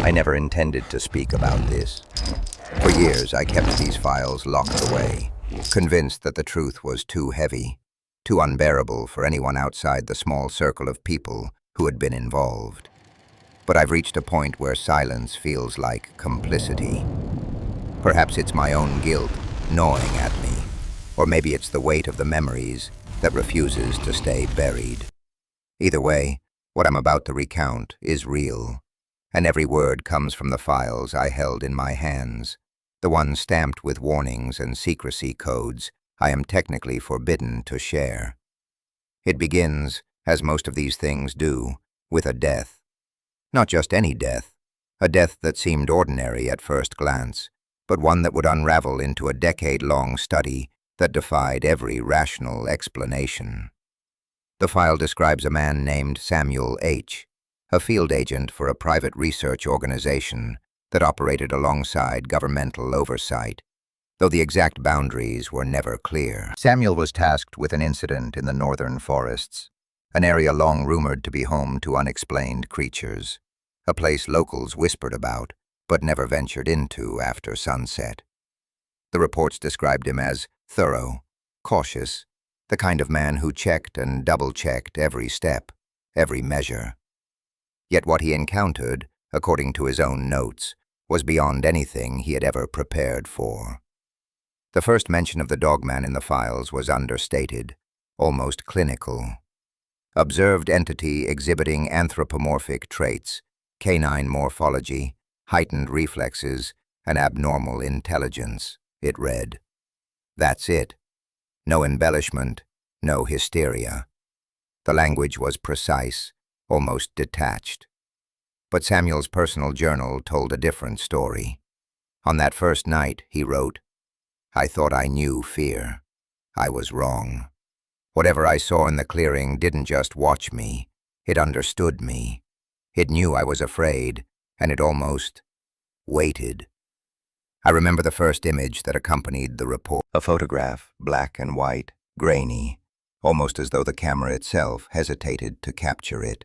I never intended to speak about this. For years, I kept these files locked away, convinced that the truth was too heavy, too unbearable for anyone outside the small circle of people who had been involved. But I've reached a point where silence feels like complicity. Perhaps it's my own guilt gnawing at me, or maybe it's the weight of the memories that refuses to stay buried. Either way, what I'm about to recount is real, and every word comes from the files I held in my hands, the ones stamped with warnings and secrecy codes I am technically forbidden to share. It begins, as most of these things do, with a death. Not just any death, a death that seemed ordinary at first glance, but one that would unravel into a decade-long study that defied every rational explanation. The file describes a man named Samuel H., a field agent for a private research organization that operated alongside governmental oversight, though the exact boundaries were never clear. Samuel was tasked with an incident in the northern forests, an area long rumored to be home to unexplained creatures, a place locals whispered about but never ventured into after sunset. The reports described him as thorough, cautious, the kind of man who checked and double-checked every step, every measure. Yet what he encountered, according to his own notes, was beyond anything he had ever prepared for. The first mention of the Dogman in the files was understated, almost clinical. Observed entity exhibiting anthropomorphic traits, canine morphology, heightened reflexes, and abnormal intelligence, it read. That's it. No embellishment, no hysteria. The language was precise, almost detached. But Samuel's personal journal told a different story. On that first night, he wrote, "I thought I knew fear. I was wrong. Whatever I saw in the clearing didn't just watch me, it understood me. It knew I was afraid, and it almost waited." I remember the first image that accompanied the report. A photograph, black and white, grainy, almost as though the camera itself hesitated to capture it.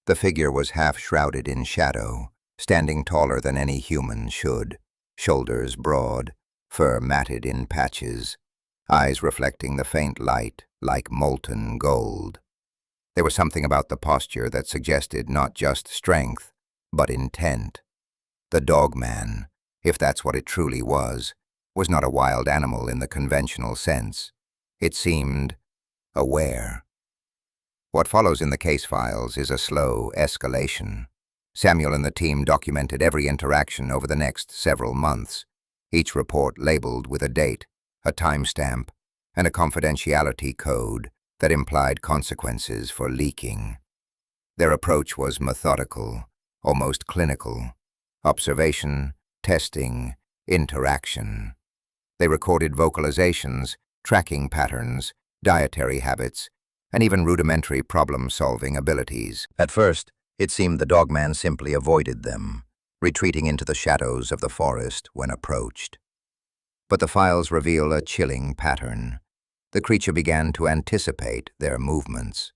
The figure was half shrouded in shadow, standing taller than any human should, shoulders broad, fur matted in patches, eyes reflecting the faint light like molten gold. There was something about the posture that suggested not just strength, but intent. The Dogman, if that's what it truly was not a wild animal in the conventional sense. It seemed aware. What follows in the case files is a slow escalation. Samuel and the team documented every interaction over the next several months, each report labeled with a date, a timestamp, and a confidentiality code that implied consequences for leaking. Their approach was methodical, almost clinical. Observation, testing, interaction. They recorded vocalizations, tracking patterns, dietary habits, and even rudimentary problem-solving abilities. At first, it seemed the Dogman simply avoided them, retreating into the shadows of the forest when approached. But the files reveal a chilling pattern. The creature began to anticipate their movements.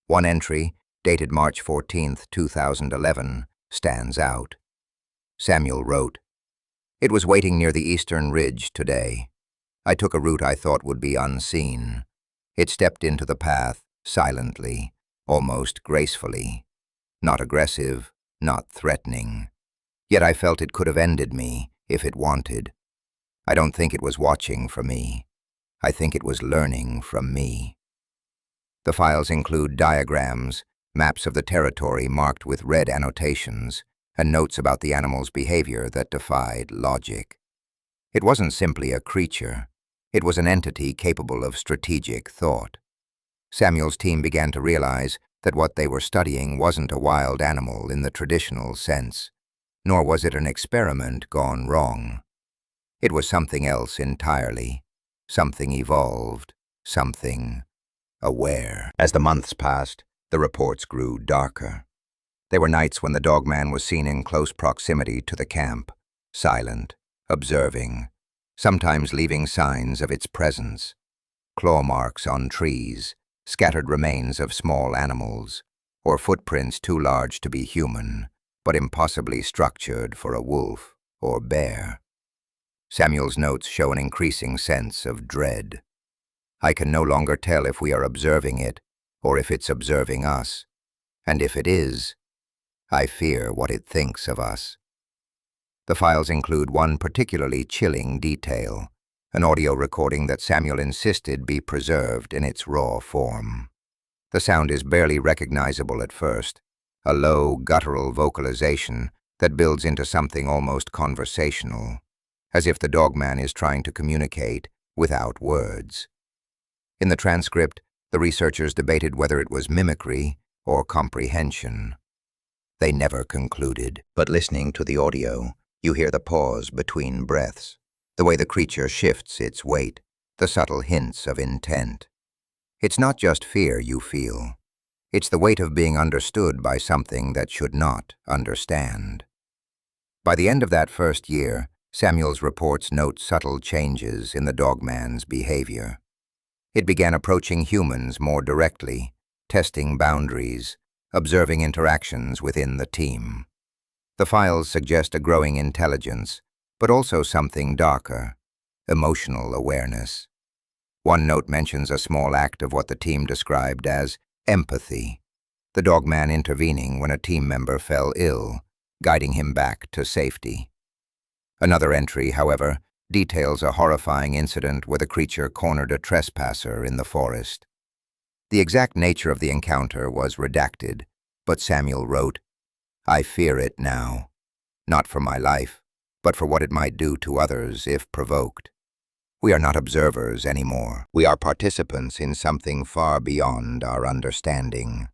One entry, dated March 14, 2011, stands out. Samuel wrote, "It was waiting near the eastern ridge today. I took a route I thought would be unseen. It stepped into the path, silently, almost gracefully. Not aggressive, not threatening. Yet I felt it could have ended me, if it wanted. I don't think it was watching for me. I think it was learning from me." The files include diagrams, maps of the territory marked with red annotations, and notes about the animal's behavior that defied logic. It wasn't simply a creature. It was an entity capable of strategic thought. Samuel's team began to realize that what they were studying wasn't a wild animal in the traditional sense, nor was it an experiment gone wrong. It was something else entirely, something evolved, something aware. As the months passed, the reports grew darker. There were nights when the Dogman was seen in close proximity to the camp, silent, observing, sometimes leaving signs of its presence. Claw marks on trees, scattered remains of small animals, or footprints too large to be human, but impossibly structured for a wolf or bear. Samuel's notes show an increasing sense of dread. I can no longer tell if we are observing it or if it's observing us, and if it is, I fear what it thinks of us. The files include one particularly chilling detail, an audio recording that Samuel insisted be preserved in its raw form. The sound is barely recognizable at first, a low, guttural vocalization that builds into something almost conversational, as if the Dogman is trying to communicate without words. In the transcript, the researchers debated whether it was mimicry or comprehension. They never concluded. But listening to the audio, you hear the pause between breaths, the way the creature shifts its weight, the subtle hints of intent. It's not just fear you feel. It's the weight of being understood by something that should not understand. By the end of that first year, Samuel's reports note subtle changes in the Dogman's behavior. It began approaching humans more directly, testing boundaries, observing interactions within the team. The files suggest a growing intelligence, but also something darker, emotional awareness. One note mentions a small act of what the team described as empathy, the Dogman intervening when a team member fell ill, guiding him back to safety. Another entry, however, details a horrifying incident where the creature cornered a trespasser in the forest. The exact nature of the encounter was redacted, but Samuel wrote, "I fear it now, not for my life, but for what it might do to others if provoked. We are not observers anymore. We are participants in something far beyond our understanding."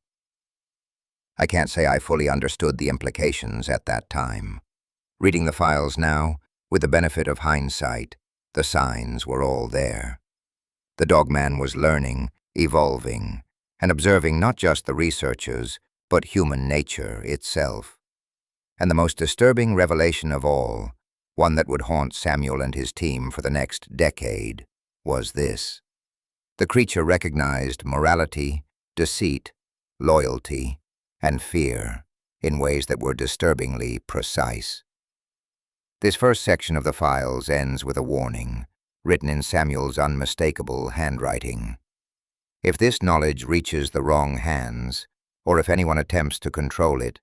I can't say I fully understood the implications at that time. Reading the files now, with the benefit of hindsight, the signs were all there. The Dogman was learning, evolving, and observing not just the researchers, but human nature itself. And the most disturbing revelation of all, one that would haunt Samuel and his team for the next decade, was this. The creature recognized morality, deceit, loyalty, and fear in ways that were disturbingly precise. This first section of the files ends with a warning, written in Samuel's unmistakable handwriting. If this knowledge reaches the wrong hands, or if anyone attempts to control it,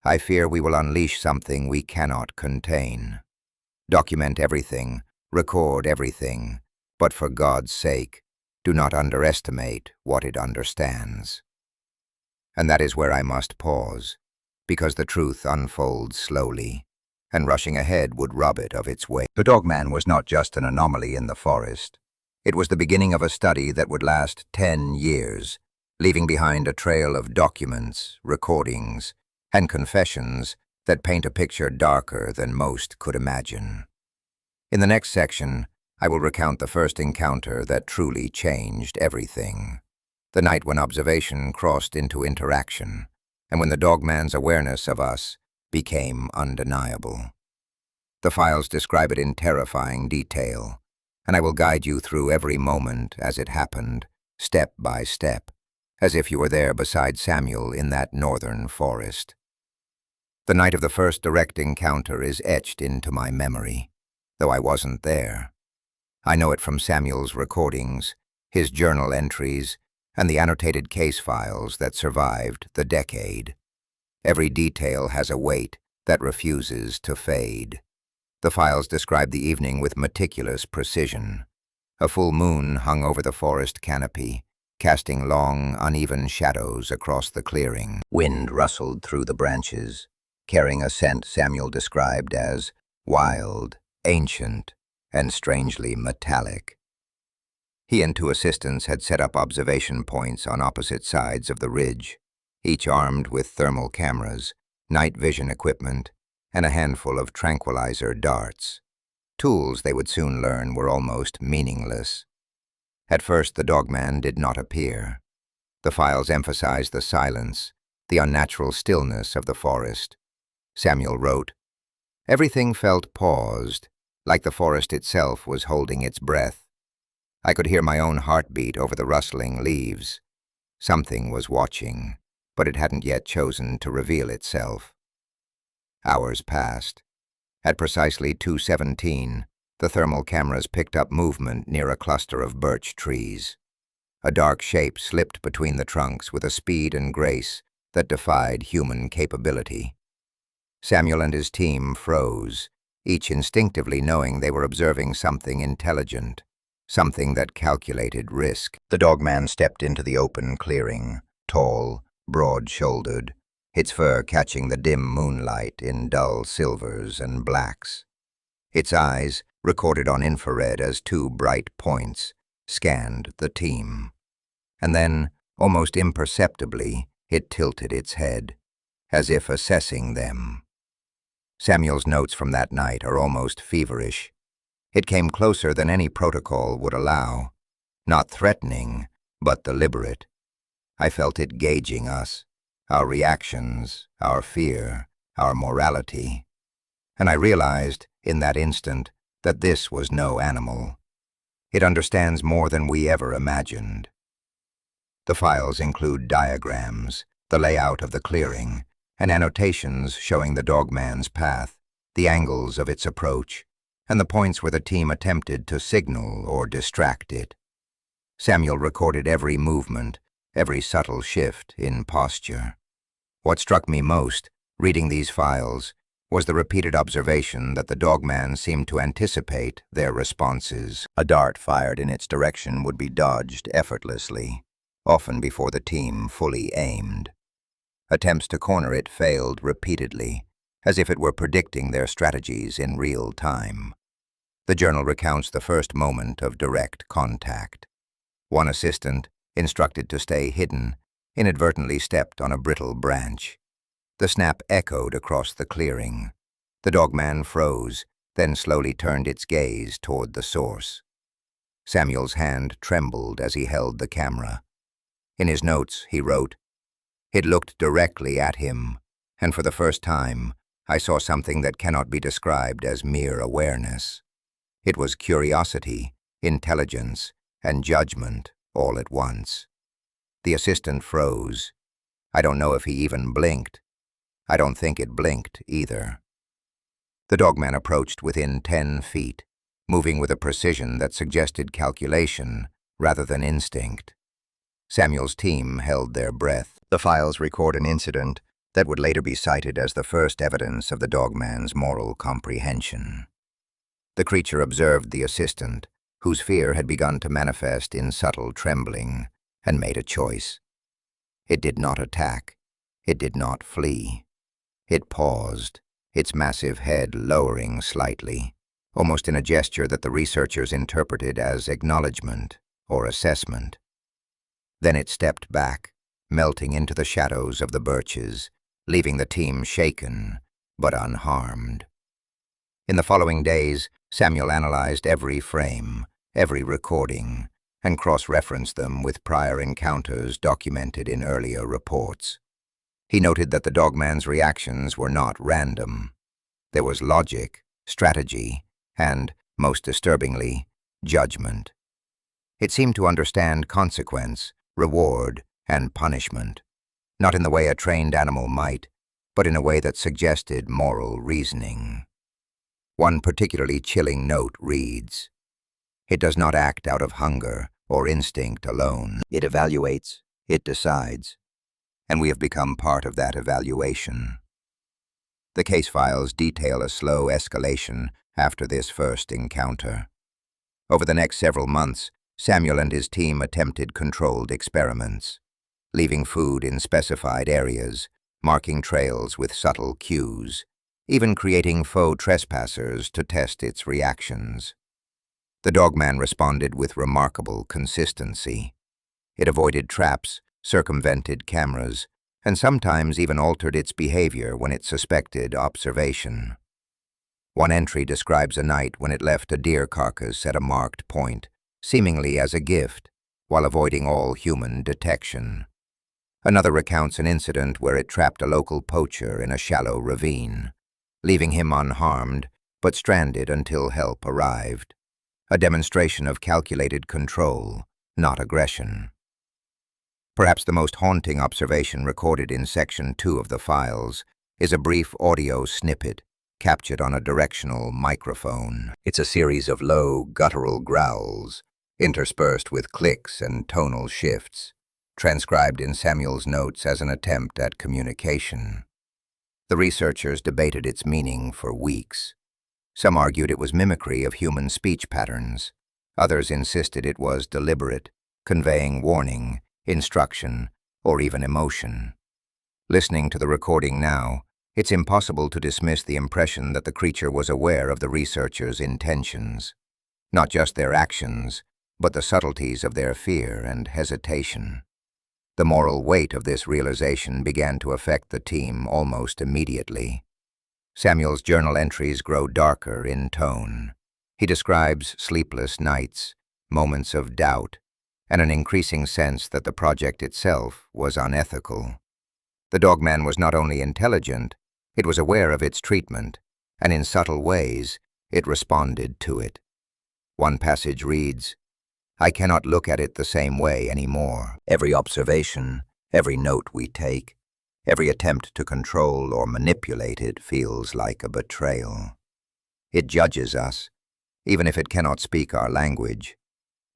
I fear we will unleash something we cannot contain. Document everything, record everything, but for God's sake, do not underestimate what it understands. And that is where I must pause, because the truth unfolds slowly, and rushing ahead would rob it of its weight. The Dogman was not just an anomaly in the forest. It was the beginning of a study that would last 10 years, leaving behind a trail of documents, recordings, and confessions that paint a picture darker than most could imagine. In the next section, I will recount the first encounter that truly changed everything. The night when observation crossed into interaction, and when the Dogman's awareness of us became undeniable. The files describe it in terrifying detail, and I will guide you through every moment as it happened, step by step, as if you were there beside Samuel in that northern forest. The night of the first direct encounter is etched into my memory, though I wasn't there. I know it from Samuel's recordings, his journal entries, and the annotated case files that survived the decade. Every detail has a weight that refuses to fade. The files describe the evening with meticulous precision. A full moon hung over the forest canopy, casting long, uneven shadows across the clearing. Wind rustled through the branches, carrying a scent Samuel described as wild, ancient, and strangely metallic. He and 2 assistants had set up observation points on opposite sides of the ridge, each armed with thermal cameras, night vision equipment, and a handful of tranquilizer darts. Tools, they would soon learn, were almost meaningless. At first, the Dogman did not appear. The files emphasized the silence, the unnatural stillness of the forest. Samuel wrote, "Everything felt paused, like the forest itself was holding its breath. I could hear my own heartbeat over the rustling leaves. Something was watching, but it hadn't yet chosen to reveal itself." Hours passed. At precisely 2:17, the thermal cameras picked up movement near a cluster of birch trees. A dark shape slipped between the trunks with a speed and grace that defied human capability. Samuel and his team froze, each instinctively knowing they were observing something intelligent, something that calculated risk. The Dogman stepped into the open clearing, tall, broad-shouldered, its fur catching the dim moonlight in dull silvers and blacks. Its eyes, recorded on infrared as two bright points, scanned the team. And then, almost imperceptibly, it tilted its head, as if assessing them. Samuel's notes from that night are almost feverish. It came closer than any protocol would allow, not threatening, but deliberate. I felt it gauging us, our reactions, our fear, our morality. And I realized, in that instant, that this was no animal. It understands more than we ever imagined. The files include diagrams, the layout of the clearing, and annotations showing the Dogman's path, the angles of its approach, and the points where the team attempted to signal or distract it. Samuel recorded every movement, every subtle shift in posture. What struck me most, reading these files, was the repeated observation that the Dogman seemed to anticipate their responses. A dart fired in its direction would be dodged effortlessly, often before the team fully aimed. Attempts to corner it failed repeatedly, as if it were predicting their strategies in real time. The journal recounts the first moment of direct contact. One assistant, instructed to stay hidden, inadvertently stepped on a brittle branch. The snap echoed across the clearing. The Dogman froze, then slowly turned its gaze toward the source. Samuel's hand trembled as he held the camera. In his notes, he wrote, "It looked directly at him, and for the first time, I saw something that cannot be described as mere awareness. It was curiosity, intelligence, and judgment all at once." The assistant froze. I don't know if he even blinked. I don't think it blinked either. The Dogman approached within 10 feet, moving with a precision that suggested calculation rather than instinct. Samuel's team held their breath. The files record an incident that would later be cited as the first evidence of the Dogman's moral comprehension. The creature observed the assistant, whose fear had begun to manifest in subtle trembling, and made a choice. It did not attack. It did not flee. It paused, its massive head lowering slightly, almost in a gesture that the researchers interpreted as acknowledgement or assessment. Then it stepped back, melting into the shadows of the birches, leaving the team shaken but unharmed. In the following days, Samuel analyzed every frame, every recording, and cross-referenced them with prior encounters documented in earlier reports. He noted that the Dogman's reactions were not random. There was logic, strategy, and, most disturbingly, judgment. It seemed to understand consequence, reward, and punishment, not in the way a trained animal might, but in a way that suggested moral reasoning. One particularly chilling note reads, "It does not act out of hunger or instinct alone. It evaluates, it decides, and we have become part of that evaluation." The case files detail a slow escalation after this first encounter. Over the next several months, Samuel and his team attempted controlled experiments, leaving food in specified areas, marking trails with subtle cues, even creating faux trespassers to test its reactions. The Dogman responded with remarkable consistency. It avoided traps, circumvented cameras, and sometimes even altered its behavior when it suspected observation. One entry describes a night when it left a deer carcass at a marked point, seemingly as a gift, while avoiding all human detection. Another recounts an incident where it trapped a local poacher in a shallow ravine, leaving him unharmed but stranded until help arrived. A demonstration of calculated control, not aggression. Perhaps the most haunting observation recorded in Section 2 of the files is a brief audio snippet captured on a directional microphone. It's a series of low, guttural growls, interspersed with clicks and tonal shifts, transcribed in Samuel's notes as an attempt at communication. The researchers debated its meaning for weeks. Some argued it was mimicry of human speech patterns. Others insisted it was deliberate, conveying warning, instruction, or even emotion. Listening to the recording now, it's impossible to dismiss the impression that the creature was aware of the researchers' intentions. Not just their actions, but the subtleties of their fear and hesitation. The moral weight of this realization began to affect the team almost immediately. Samuel's journal entries grow darker in tone. He describes sleepless nights, moments of doubt, and an increasing sense that the project itself was unethical. The Dogman was not only intelligent, it was aware of its treatment, and in subtle ways, it responded to it. One passage reads, "I cannot look at it the same way anymore. Every observation, every note we take, every attempt to control or manipulate it feels like a betrayal. It judges us, even if it cannot speak our language,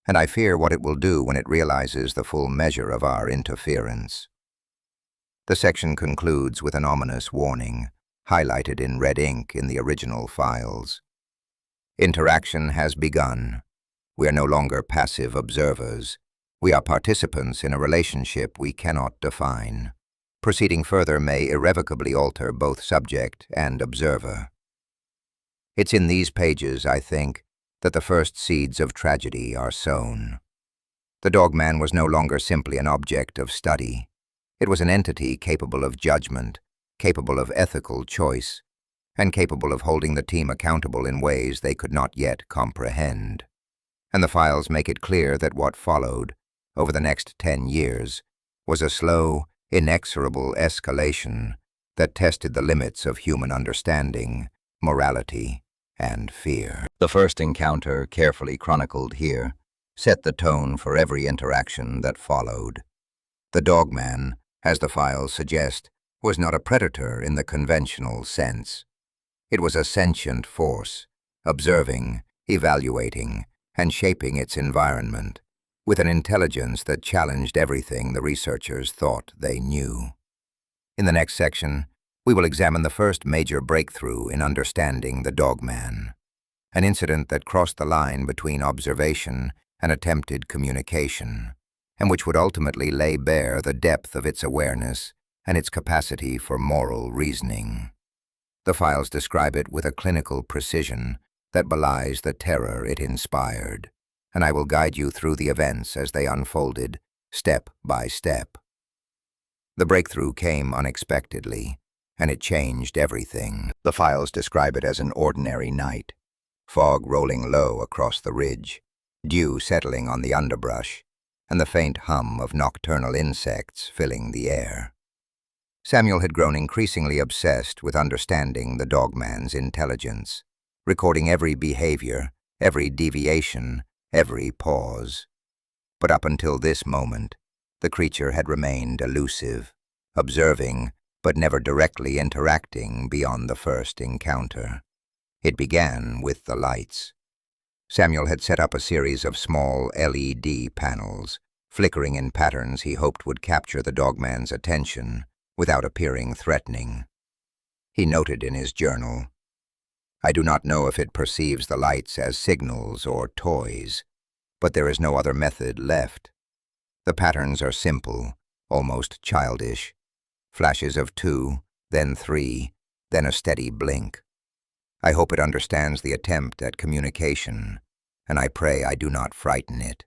and I fear what it will do when it realizes the full measure of our interference." The section concludes with an ominous warning, highlighted in red ink in the original files. Interaction has begun. We are no longer passive observers. We are participants in a relationship we cannot define. Proceeding further may irrevocably alter both subject and observer. It's in these pages, I think, that the first seeds of tragedy are sown. The Dogman was no longer simply an object of study. It was an entity capable of judgment, capable of ethical choice, and capable of holding the team accountable in ways they could not yet comprehend. And the files make it clear that what followed, over the next 10 years, was a slow, inexorable escalation that tested the limits of human understanding, morality, and fear. The first encounter, carefully chronicled here, set the tone for every interaction that followed. The Dogman, as the files suggest, was not a predator in the conventional sense. It was a sentient force, observing, evaluating, and shaping its environment, with an intelligence that challenged everything the researchers thought they knew. In the next section, we will examine the first major breakthrough in understanding the Dogman, an incident that crossed the line between observation and attempted communication, and which would ultimately lay bare the depth of its awareness and its capacity for moral reasoning. The files describe it with a clinical precision that belies the terror it inspired, and I will guide you through the events as they unfolded, step by step. The breakthrough came unexpectedly, and it changed everything. The files describe it as an ordinary night, fog rolling low across the ridge, dew settling on the underbrush, and the faint hum of nocturnal insects filling the air. Samuel had grown increasingly obsessed with understanding the Dogman's intelligence, recording every behavior, every deviation, every pause. But up until this moment, the creature had remained elusive, observing, but never directly interacting beyond the first encounter. It began with the lights. Samuel had set up a series of small LED panels, flickering in patterns he hoped would capture the Dogman's attention without appearing threatening. He noted in his journal, "I do not know if it perceives the lights as signals or toys, but there is no other method left. The patterns are simple, almost childish. Flashes of 2, then 3, then a steady blink. I hope it understands the attempt at communication, and I pray I do not frighten it."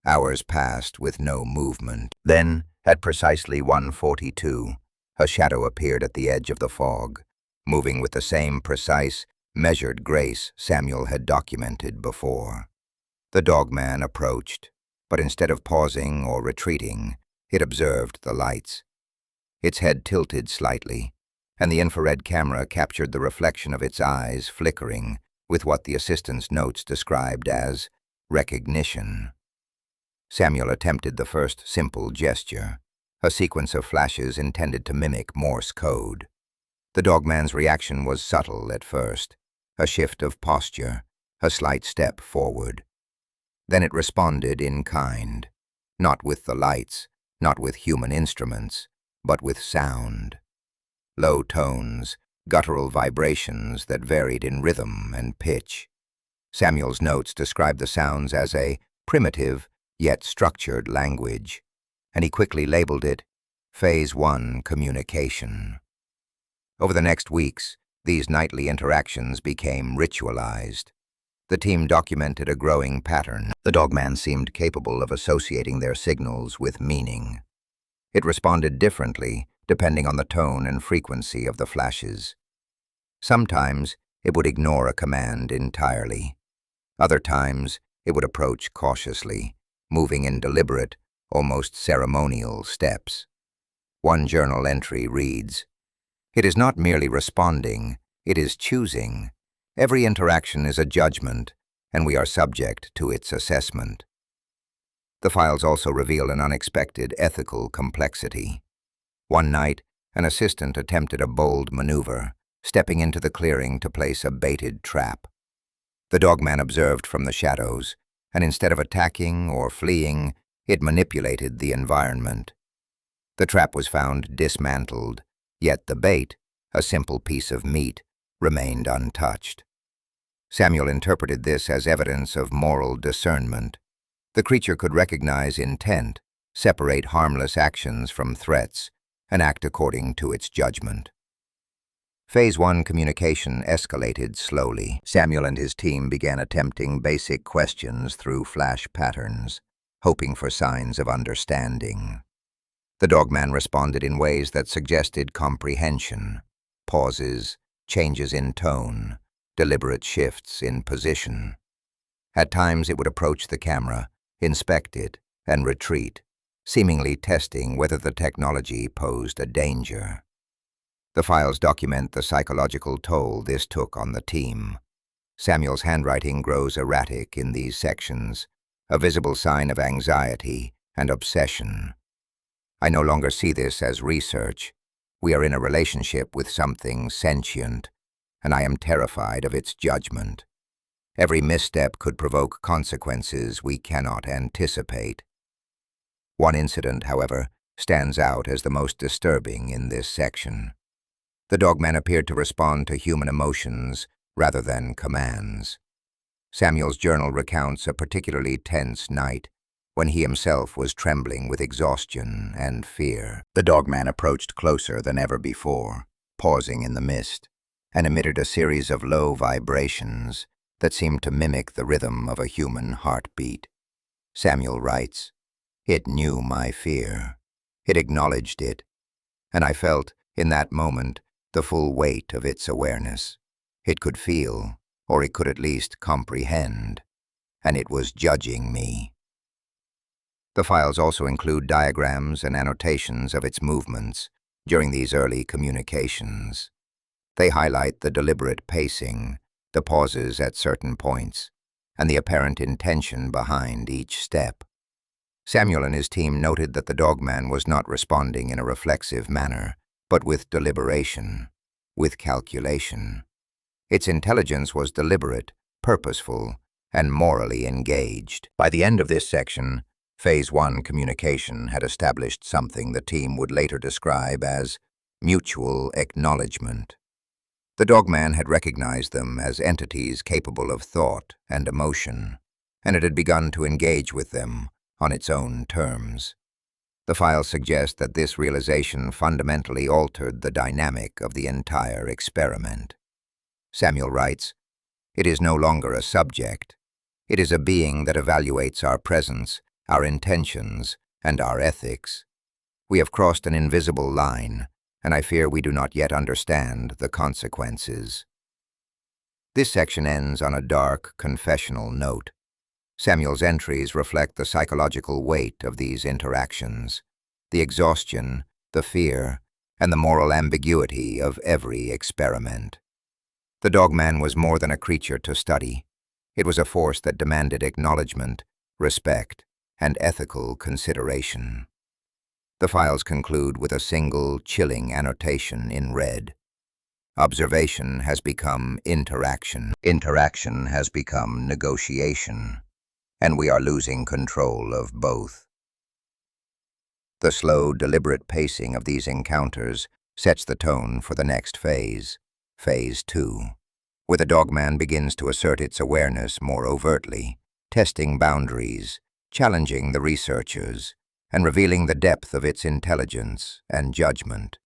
Hours passed with no movement. Then, at precisely 1:42, a shadow appeared at the edge of the fog, moving with the same precise, measured grace Samuel had documented before. The Dogman approached, but instead of pausing or retreating, it observed the lights. Its head tilted slightly, and the infrared camera captured the reflection of its eyes flickering with what the assistant's notes described as recognition. Samuel attempted the first simple gesture, a sequence of flashes intended to mimic Morse code. The dogman's reaction was subtle at first, a shift of posture, a slight step forward. Then it responded in kind, not with the lights, not with human instruments, but with sound. Low tones, guttural vibrations that varied in rhythm and pitch. Samuel's notes described the sounds as a primitive yet structured language, and he quickly labeled it Phase 1 Communication. Over the next weeks, these nightly interactions became ritualized. The team documented a growing pattern. The dogman seemed capable of associating their signals with meaning. It responded differently depending on the tone and frequency of the flashes. Sometimes it would ignore a command entirely. Other times it would approach cautiously, moving in deliberate, almost ceremonial steps. One journal entry reads, "It is not merely responding, it is choosing. Every interaction is a judgment, and we are subject to its assessment." The files also reveal an unexpected ethical complexity. One night, an assistant attempted a bold maneuver, stepping into the clearing to place a baited trap. The dogman observed from the shadows, and instead of attacking or fleeing, it manipulated the environment. The trap was found dismantled, yet the bait, a simple piece of meat, remained untouched. Samuel interpreted this as evidence of moral discernment. The creature could recognize intent, separate harmless actions from threats, and act according to its judgment. Phase 1 communication escalated slowly. Samuel and his team began attempting basic questions through flash patterns, hoping for signs of understanding. The dogman responded in ways that suggested comprehension: pauses, changes in tone, deliberate shifts in position. At times it would approach the camera, inspect it, and retreat, seemingly testing whether the technology posed a danger. The files document the psychological toll this took on the team. Samuel's handwriting grows erratic in these sections, a visible sign of anxiety and obsession. I no longer see this as research. We are in a relationship with something sentient, and I am terrified of its judgment. Every misstep could provoke consequences we cannot anticipate. One incident, however, stands out as the most disturbing in this section. The dogman appeared to respond to human emotions rather than commands. Samuel's journal recounts a particularly tense night when he himself was trembling with exhaustion and fear. The dogman approached closer than ever before, pausing in the mist, and emitted a series of low vibrations that seemed to mimic the rhythm of a human heartbeat. Samuel writes, "It knew my fear. It acknowledged it, and I felt, in that moment, the full weight of its awareness. It could feel, or it could at least comprehend, and it was judging me." The files also include diagrams and annotations of its movements during these early communications. They highlight the deliberate pacing, the pauses at certain points, and the apparent intention behind each step. Samuel and his team noted that the dogman was not responding in a reflexive manner, but with deliberation, with calculation. Its intelligence was deliberate, purposeful, and morally engaged. By the end of this section, Phase 1 communication had established something the team would later describe as mutual acknowledgement. The dogman had recognized them as entities capable of thought and emotion, and it had begun to engage with them on its own terms. The files suggest that this realization fundamentally altered the dynamic of the entire experiment. Samuel writes, "It is no longer a subject. It is a being that evaluates our presence, our intentions, and our ethics. We have crossed an invisible line, and I fear we do not yet understand the consequences." This section ends on a dark, confessional note. Samuel's entries reflect the psychological weight of these interactions, the exhaustion, the fear, and the moral ambiguity of every experiment. The dogman was more than a creature to study. It was a force that demanded acknowledgement, respect, and ethical consideration. The files conclude with a single, chilling annotation in red. Observation has become interaction. Interaction has become negotiation, and we are losing control of both. The slow, deliberate pacing of these encounters sets the tone for the next phase, Phase 2, where the Dogman begins to assert its awareness more overtly, testing boundaries, challenging the researchers, and revealing the depth of its intelligence and judgment.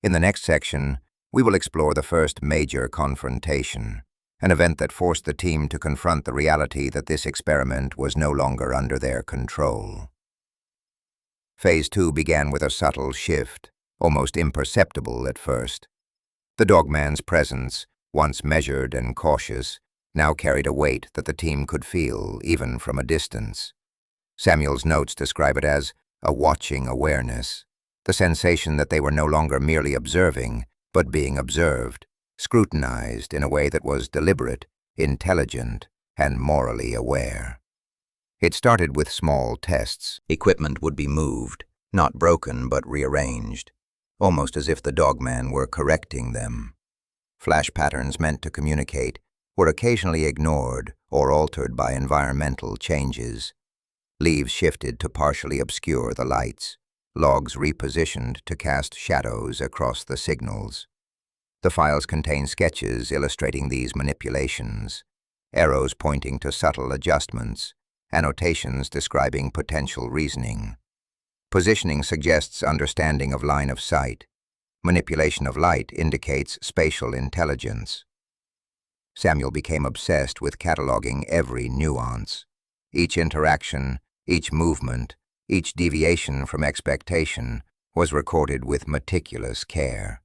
In the next section, we will explore the first major confrontation, an event that forced the team to confront the reality that this experiment was no longer under their control. Phase 2 began with a subtle shift, almost imperceptible at first. The Dogman's presence, once measured and cautious, now carried a weight that the team could feel even from a distance. Samuel's notes describe it as a watching awareness, the sensation that they were no longer merely observing, but being observed, scrutinized in a way that was deliberate, intelligent, and morally aware. It started with small tests. Equipment would be moved, not broken but rearranged, almost as if the Dogman were correcting them. Flash patterns meant to communicate were occasionally ignored or altered by environmental changes. Leaves shifted to partially obscure the lights, logs repositioned to cast shadows across the signals. The files contain sketches illustrating these manipulations, arrows pointing to subtle adjustments, annotations describing potential reasoning. Positioning suggests understanding of line of sight. Manipulation of light indicates spatial intelligence. Samuel became obsessed with cataloging every nuance. Each interaction, each movement, each deviation from expectation was recorded with meticulous care.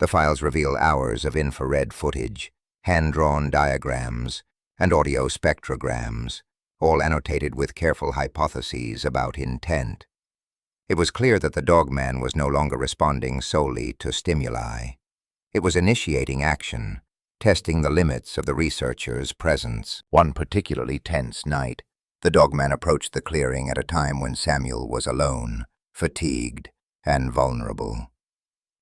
The files reveal hours of infrared footage, hand-drawn diagrams, and audio spectrograms, all annotated with careful hypotheses about intent. It was clear that the Dogman was no longer responding solely to stimuli. It was initiating action, testing the limits of the researcher's presence. One particularly tense night, the Dogman approached the clearing at a time when Samuel was alone, fatigued, and vulnerable.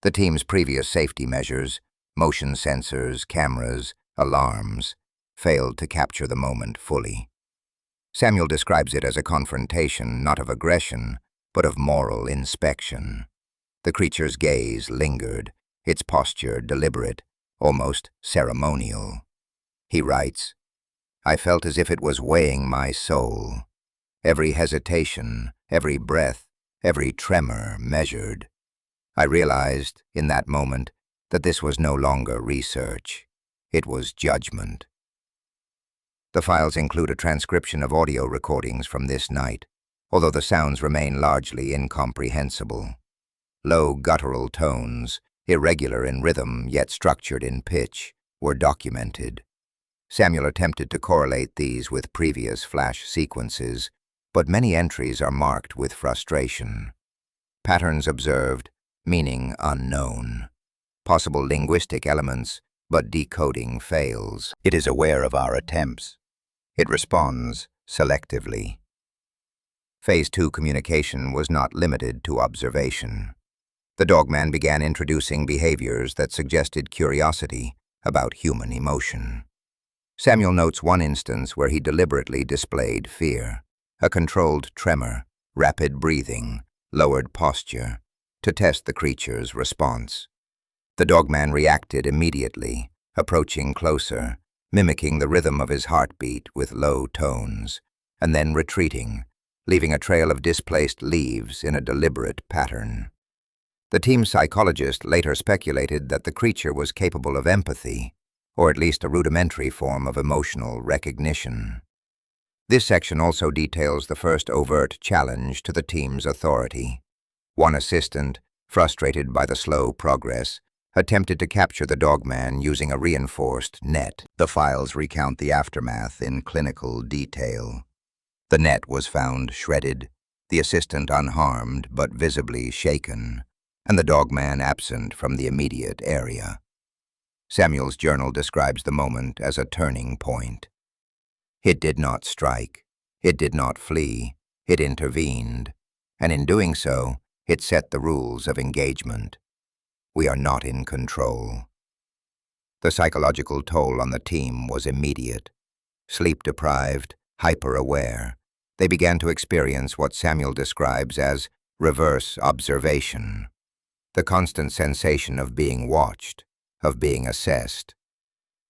The team's previous safety measures, motion sensors, cameras, alarms, failed to capture the moment fully. Samuel describes it as a confrontation not of aggression, but of moral inspection. The creature's gaze lingered, its posture deliberate, almost ceremonial. He writes, "I felt as if it was weighing my soul. Every hesitation, every breath, every tremor measured. I realized, in that moment, that this was no longer research. It was judgment." The files include a transcription of audio recordings from this night, although the sounds remain largely incomprehensible. Low guttural tones, irregular in rhythm yet structured in pitch, were documented. Samuel attempted to correlate these with previous flash sequences, but many entries are marked with frustration. Patterns observed, meaning unknown. Possible linguistic elements, but decoding fails. It is aware of our attempts. It responds selectively. Phase 2 communication was not limited to observation. The Dogman began introducing behaviors that suggested curiosity about human emotion. Samuel notes one instance where he deliberately displayed fear, a controlled tremor, rapid breathing, lowered posture, to test the creature's response. The Dogman reacted immediately, approaching closer, mimicking the rhythm of his heartbeat with low tones, and then retreating, leaving a trail of displaced leaves in a deliberate pattern. The team's psychologist later speculated that the creature was capable of empathy, or at least a rudimentary form of emotional recognition. This section also details the first overt challenge to the team's authority. One assistant, frustrated by the slow progress, attempted to capture the Dogman using a reinforced net. The files recount the aftermath in clinical detail. The net was found shredded, the assistant unharmed but visibly shaken, and the Dogman absent from the immediate area. Samuel's journal describes the moment as a turning point. It did not strike, it did not flee, it intervened, and in doing so, it set the rules of engagement. We are not in control. The psychological toll on the team was immediate. Sleep-deprived, hyper-aware, they began to experience what Samuel describes as reverse observation, the constant sensation of being watched, of being assessed.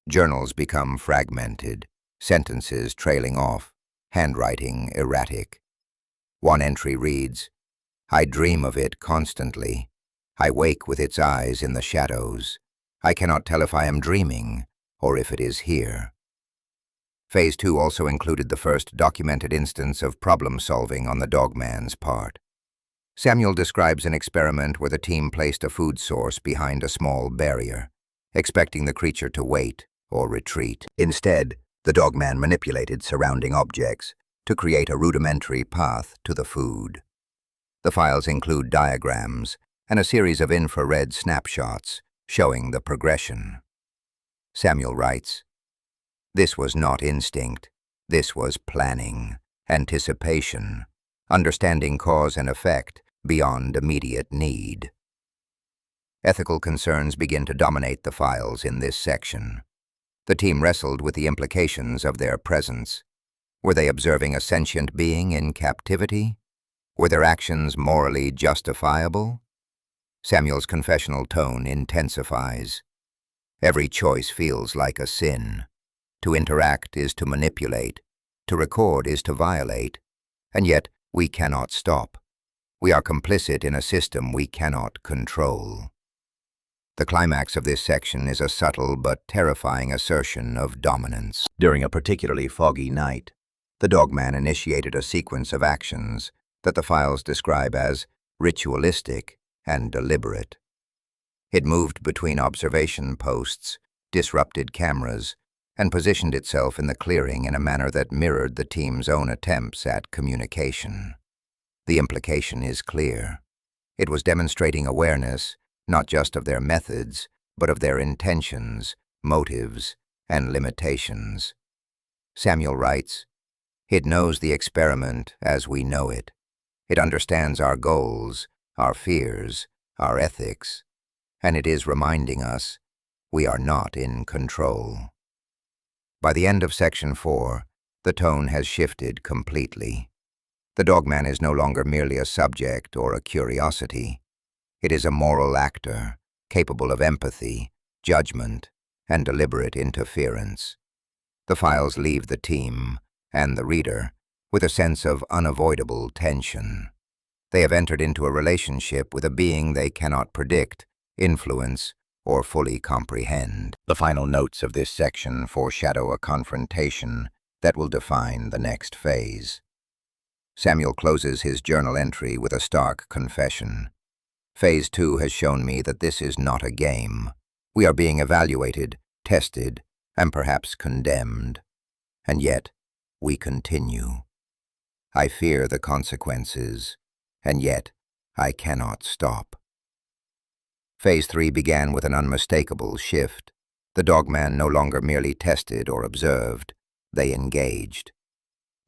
Journals become fragmented, sentences trailing off, handwriting erratic. One entry reads, "I dream of it constantly. I wake with its eyes in the shadows. I cannot tell if I am dreaming or if it is here." Phase 2 also included the first documented instance of problem-solving on the Dogman's part. Samuel describes an experiment where the team placed a food source behind a small barrier, expecting the creature to wait or retreat. Instead, the Dogman manipulated surrounding objects to create a rudimentary path to the food. The files include diagrams and a series of infrared snapshots showing the progression. Samuel writes, "This was not instinct. This was planning, anticipation, understanding cause and effect beyond immediate need." Ethical concerns begin to dominate the files in this section. The team wrestled with the implications of their presence. Were they observing a sentient being in captivity? Were their actions morally justifiable? Samuel's confessional tone intensifies. Every choice feels like a sin. To interact is to manipulate. To record is to violate. And yet, we cannot stop. We are complicit in a system we cannot control. The climax of this section is a subtle but terrifying assertion of dominance. During a particularly foggy night, the Dogman initiated a sequence of actions that the files describe as ritualistic and deliberate. It moved between observation posts, disrupted cameras, and positioned itself in the clearing in a manner that mirrored the team's own attempts at communication. The implication is clear. It was demonstrating awareness not just of their methods, but of their intentions, motives, and limitations. Samuel writes, "It knows the experiment as we know it. It understands our goals, our fears, our ethics, and it is reminding us we are not in control." By the end of Section 4, the tone has shifted completely. The Dogman is no longer merely a subject or a curiosity. It is a moral actor, capable of empathy, judgment, and deliberate interference. The files leave the team, and the reader, with a sense of unavoidable tension. They have entered into a relationship with a being they cannot predict, influence, or fully comprehend. The final notes of this section foreshadow a confrontation that will define the next phase. Samuel closes his journal entry with a stark confession. Phase 2 has shown me that this is not a game. We are being evaluated, tested, and perhaps condemned. And yet, we continue. I fear the consequences, and yet, I cannot stop. Phase 3 began with an unmistakable shift. The Dogman no longer merely tested or observed, they engaged.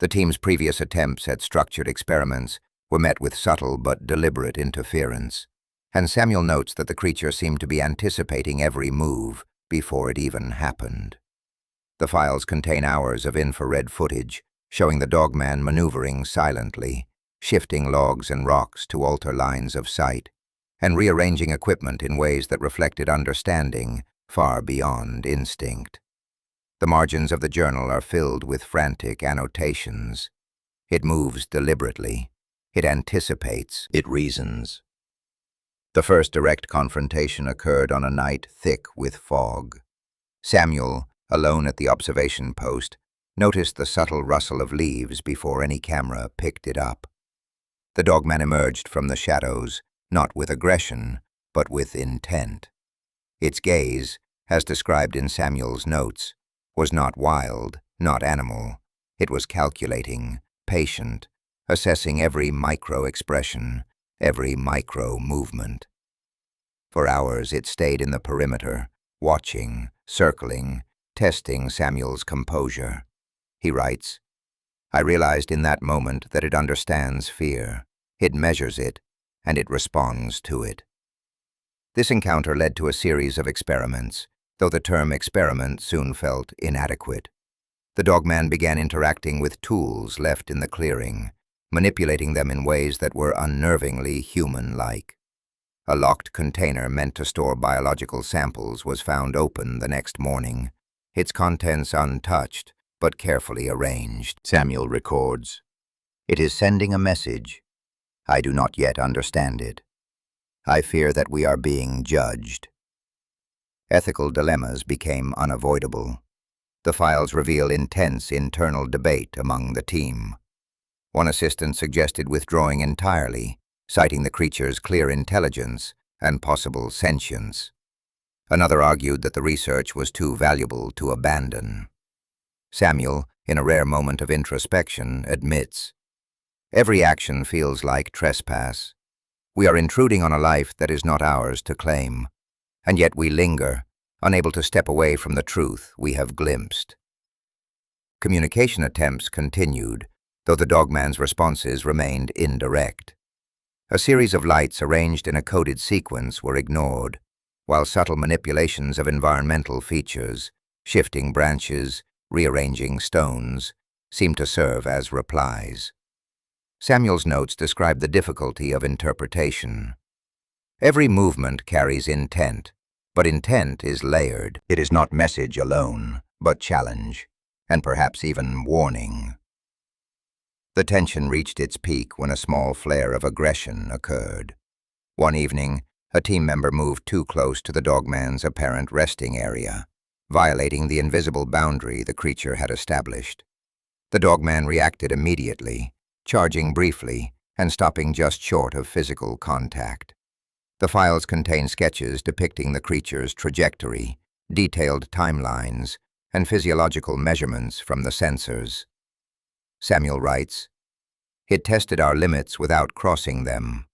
The team's previous attempts at structured experiments were met with subtle but deliberate interference, and Samuel notes that the creature seemed to be anticipating every move before it even happened. The files contain hours of infrared footage showing the Dogman maneuvering silently, shifting logs and rocks to alter lines of sight, and rearranging equipment in ways that reflected understanding far beyond instinct. The margins of the journal are filled with frantic annotations. It moves deliberately. It anticipates. It reasons. The first direct confrontation occurred on a night thick with fog. Samuel, alone at the observation post, noticed the subtle rustle of leaves before any camera picked it up. The Dogman emerged from the shadows, not with aggression, but with intent. Its gaze, as described in Samuel's notes, was not wild, not animal. It was calculating, patient, assessing every micro-expression, every micro-movement. For hours it stayed in the perimeter, watching, circling, testing Samuel's composure. He writes, "I realized in that moment that it understands fear. It measures it, and it responds to it." This encounter led to a series of experiments, though the term experiment soon felt inadequate. The Dogman began interacting with tools left in the clearing, manipulating them in ways that were unnervingly human-like. A locked container meant to store biological samples was found open the next morning, its contents untouched but carefully arranged. Samuel records, "It is sending a message. I do not yet understand it. I fear that we are being judged." Ethical dilemmas became unavoidable. The files reveal intense internal debate among the team. One assistant suggested withdrawing entirely, citing the creature's clear intelligence and possible sentience. Another argued that the research was too valuable to abandon. Samuel, in a rare moment of introspection, admits, "Every action feels like trespass. We are intruding on a life that is not ours to claim, and yet we linger, unable to step away from the truth we have glimpsed." Communication attempts continued, though the Dogman's responses remained indirect. A series of lights arranged in a coded sequence were ignored, while subtle manipulations of environmental features, shifting branches, rearranging stones, seemed to serve as replies. Samuel's notes describe the difficulty of interpretation. Every movement carries intent, but intent is layered. It is not message alone, but challenge, and perhaps even warning. The tension reached its peak when a small flare of aggression occurred. One evening, a team member moved too close to the Dogman's apparent resting area, violating the invisible boundary the creature had established. The Dogman reacted immediately, charging briefly and stopping just short of physical contact. The files contain sketches depicting the creature's trajectory, detailed timelines, and physiological measurements from the sensors. Samuel writes, "It tested our limits without crossing them.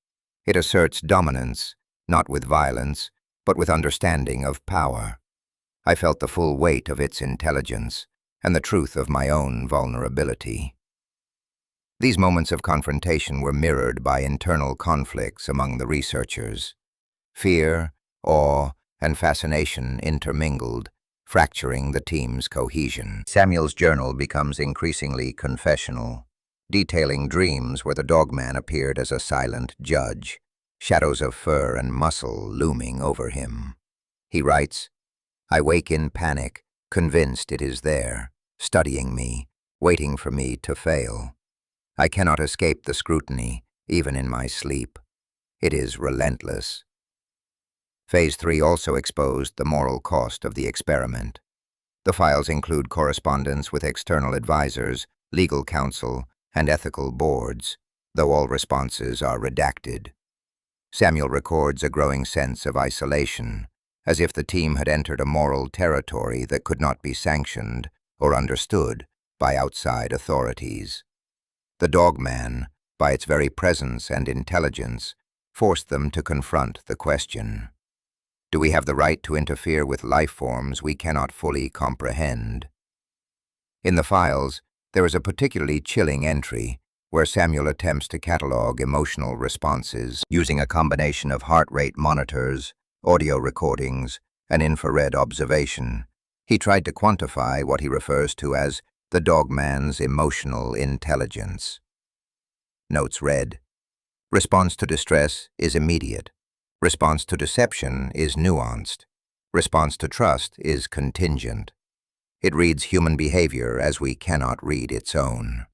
It asserts dominance, not with violence, but with understanding of power. I felt the full weight of its intelligence and the truth of my own vulnerability." These moments of confrontation were mirrored by internal conflicts among the researchers. Fear, awe, and fascination intermingled, fracturing the team's cohesion. Samuel's journal becomes increasingly confessional, detailing dreams where the Dogman appeared as a silent judge, shadows of fur and muscle looming over him. He writes, "I wake in panic, convinced it is there, studying me, waiting for me to fail. I cannot escape the scrutiny, even in my sleep. It is relentless." Phase 3 also exposed the moral cost of the experiment. The files include correspondence with external advisors, legal counsel, and ethical boards, though all responses are redacted. Samuel records a growing sense of isolation, as if the team had entered a moral territory that could not be sanctioned or understood by outside authorities. The Dogman, by its very presence and intelligence, forced them to confront the question: do we have the right to interfere with life forms we cannot fully comprehend? In the files, there is a particularly chilling entry where Samuel attempts to catalog emotional responses using a combination of heart rate monitors, audio recordings, and infrared observation. He tried to quantify what he refers to as the Dogman's emotional intelligence. Notes read, "Response to distress is immediate. Response to deception is nuanced. Response to trust is contingent. It reads human behavior as we cannot read its own.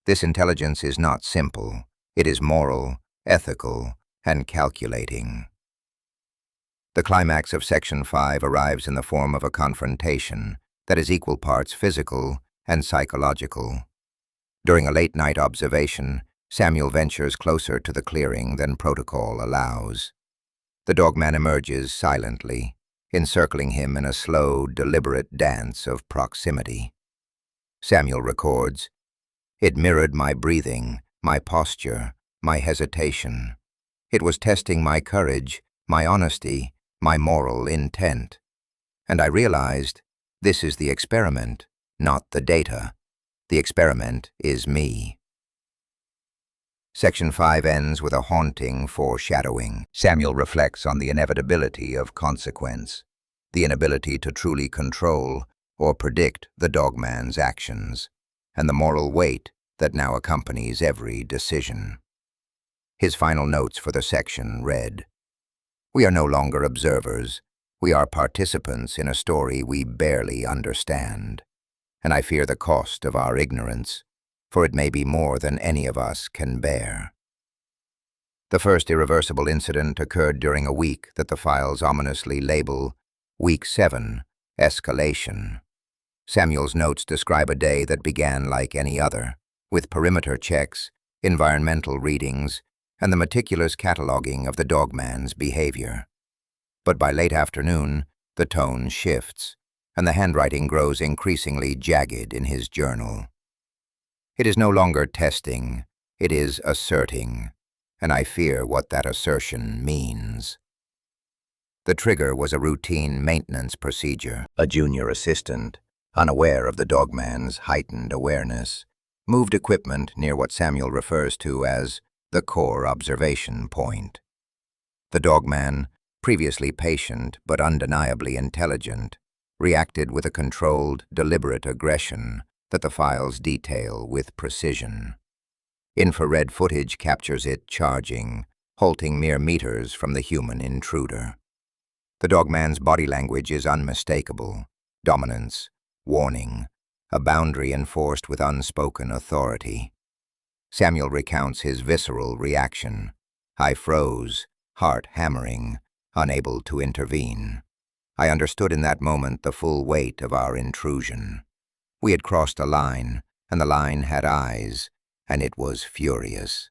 This intelligence is not simple. It is moral, ethical, and calculating." The climax of Section 5 arrives in the form of a confrontation that is equal parts physical and psychological. During a late-night observation, Samuel ventures closer to the clearing than protocol allows. The Dogman emerges silently, encircling him in a slow, deliberate dance of proximity. Samuel records, "It mirrored my breathing, my posture, my hesitation. It was testing my courage, my honesty, my moral intent. And I realized, this is the experiment, not the data. The experiment is me." Section 5 ends with a haunting foreshadowing. Samuel reflects on the inevitability of consequence. the inability to truly control or predict the dogman's actions, and the moral weight that now accompanies every decision. His final notes for the section read, "We are no longer observers. We are participants in a story we barely understand, and I fear the cost of our ignorance, for it may be more than any of us can bear." The first irreversible incident occurred during a week that the files ominously label Week 7, Escalation. Samuel's notes describe a day that began like any other, with perimeter checks, environmental readings, and the meticulous cataloging of the dogman's behavior. But by late afternoon, the tone shifts, and the handwriting grows increasingly jagged in his journal. It is no longer testing, it is asserting, and I fear what that assertion means. The trigger was a routine maintenance procedure. A junior assistant, unaware of the dogman's heightened awareness, moved equipment near what Samuel refers to as the core observation point. The dogman, previously patient but undeniably intelligent, reacted with a controlled, deliberate aggression that the files detail with precision. Infrared footage captures it charging, halting mere meters from the human intruder. The dogman's body language is unmistakable: dominance, warning, a boundary enforced with unspoken authority. Samuel recounts his visceral reaction. "I froze, heart hammering, unable to intervene. I understood in that moment the full weight of our intrusion. We had crossed a line, and the line had eyes, and it was furious."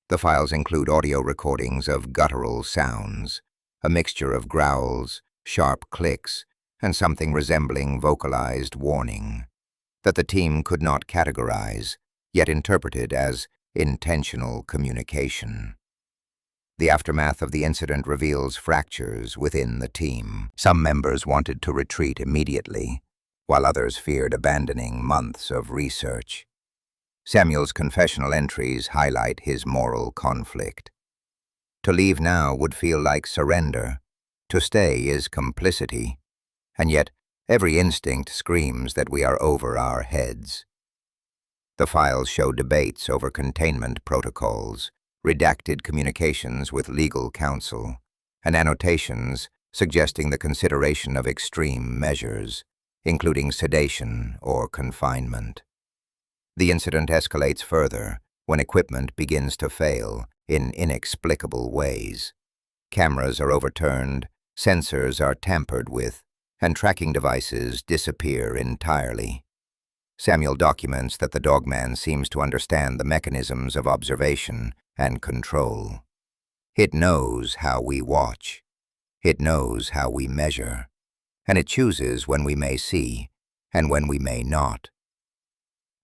The files include audio recordings of guttural sounds, a mixture of growls, sharp clicks, and something resembling vocalized warning, that the team could not categorize, yet interpreted as intentional communication. The aftermath of the incident reveals fractures within the team. Some members wanted to retreat immediately, while others feared abandoning months of research. Samuel's confessional entries highlight his moral conflict. To leave now would feel like surrender. To stay is complicity. And yet, every instinct screams that we are over our heads. The files show debates over containment protocols, redacted communications with legal counsel, and annotations suggesting the consideration of extreme measures, including sedation or confinement. The incident escalates further when equipment begins to fail in inexplicable ways. Cameras are overturned, sensors are tampered with, and tracking devices disappear entirely. Samuel documents that the dogman seems to understand the mechanisms of observation and control. It knows how we watch. It knows how we measure. And it chooses when we may see and when we may not.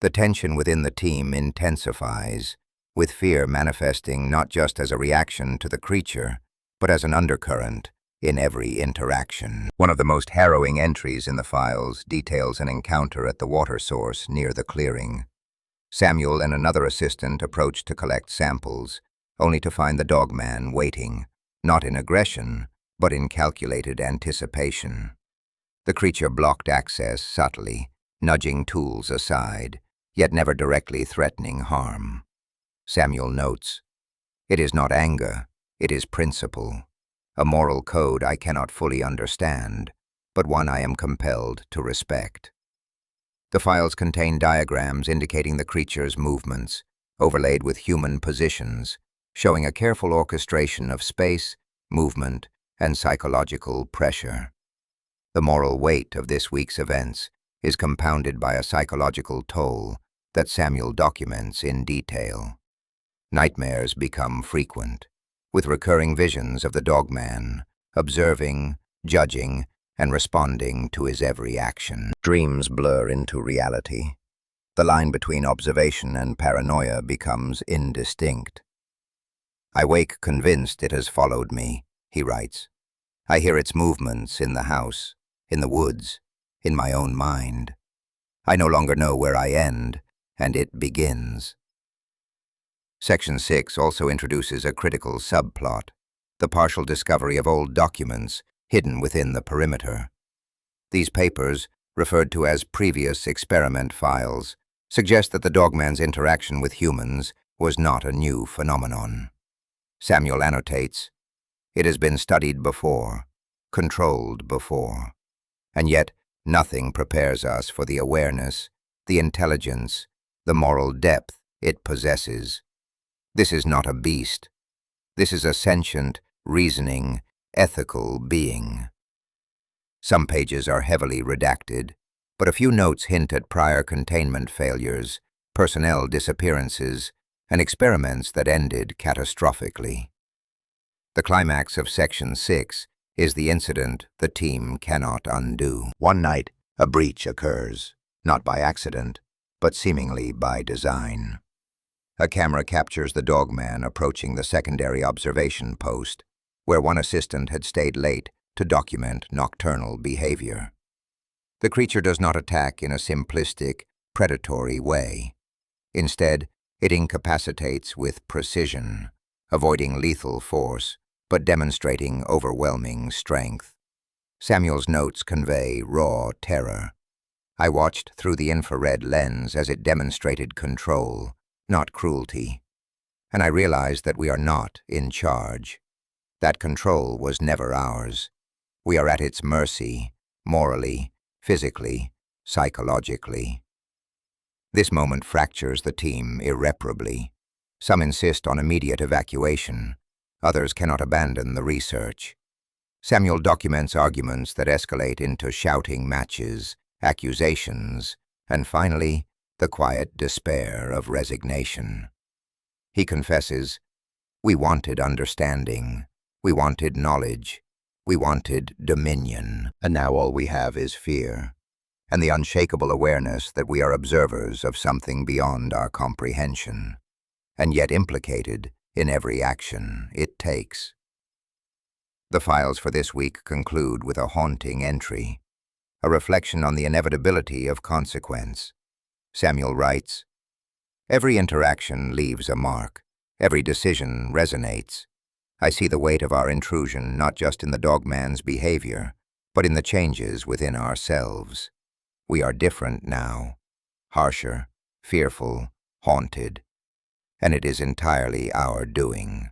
The tension within the team intensifies, with fear manifesting not just as a reaction to the creature, but as an undercurrent in every interaction. One of the most harrowing entries in the files details an encounter at the water source near the clearing. Samuel and another assistant approached to collect samples, only to find the dogman waiting, not in aggression, but in calculated anticipation. The creature blocked access subtly, nudging tools aside, yet never directly threatening harm. Samuel notes, "It is not anger, it is principle. A moral code I cannot fully understand, but one I am compelled to respect." The files contain diagrams indicating the creature's movements, overlaid with human positions, showing a careful orchestration of space, movement, and psychological pressure. The moral weight of this week's events is compounded by a psychological toll that Samuel documents in detail. Nightmares become frequent, with recurring visions of the dogman, observing, judging, and responding to his every action. Dreams blur into reality. The line between observation and paranoia becomes indistinct. "I wake convinced it has followed me," he writes. "I hear its movements in the house, in the woods, in my own mind. I no longer know where I end, and it begins." Section 6 also introduces a critical subplot, the partial discovery of old documents hidden within the perimeter. These papers, referred to as previous experiment files, suggest that the Dogman's interaction with humans was not a new phenomenon. Samuel annotates, "It has been studied before, controlled before, and yet nothing prepares us for the awareness, the intelligence, the moral depth it possesses. This is not a beast. This is a sentient, reasoning, ethical being." Some pages are heavily redacted, but a few notes hint at prior containment failures, personnel disappearances, and experiments that ended catastrophically. The climax of Section 6 is the incident the team cannot undo. One night, a breach occurs, not by accident, but seemingly by design. A camera captures the Dogman approaching the secondary observation post, where one assistant had stayed late to document nocturnal behavior. The creature does not attack in a simplistic, predatory way. Instead, it incapacitates with precision, avoiding lethal force, but demonstrating overwhelming strength. Samuel's notes convey raw terror. I watched through the infrared lens as it demonstrated control, not cruelty. And I realized that we are not in charge. That control was never ours. We are at its mercy, morally, physically, psychologically. This moment fractures the team irreparably. Some insist on immediate evacuation. Others cannot abandon the research. Samuel documents arguments that escalate into shouting matches, accusations, and finally, the quiet despair of resignation. He confesses, "We wanted understanding. We wanted knowledge. We wanted dominion. And now all we have is fear, and the unshakable awareness that we are observers of something beyond our comprehension, and yet implicated in every action it takes." The files for this week conclude with a haunting entry, a reflection on the inevitability of consequence. Samuel writes, "Every interaction leaves a mark. Every decision resonates. I see the weight of our intrusion not just in the Dogman's behavior, but in the changes within ourselves. We are different now, harsher, fearful, haunted, and it is entirely our doing."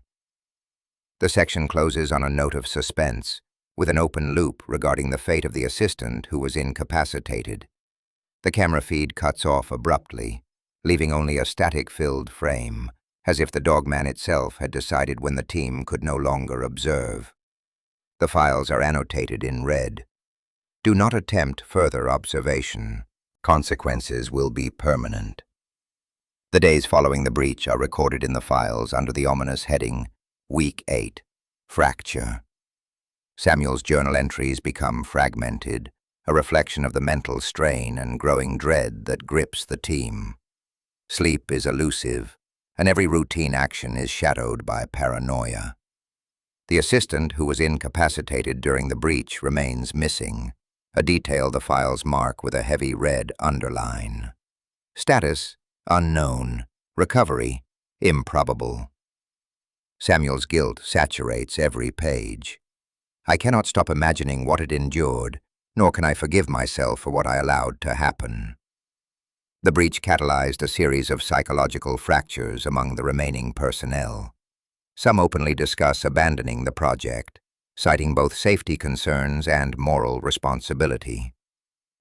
The section closes on a note of suspense, with an open loop regarding the fate of the assistant who was incapacitated. The camera feed cuts off abruptly, leaving only a static-filled frame, as if the Dogman itself had decided when the team could no longer observe. The files are annotated in red. Do not attempt further observation. Consequences will be permanent. The days following the breach are recorded in the files under the ominous heading, Week 8, Fracture. Samuel's journal entries become fragmented, a reflection of the mental strain and growing dread that grips the team. Sleep is elusive, and every routine action is shadowed by paranoia. The assistant who was incapacitated during the breach remains missing, a detail the files mark with a heavy red underline. Status, unknown. Recovery, improbable. Samuel's guilt saturates every page. I cannot stop imagining what it endured, nor can I forgive myself for what I allowed to happen. The breach catalyzed a series of psychological fractures among the remaining personnel. Some openly discuss abandoning the project, citing both safety concerns and moral responsibility.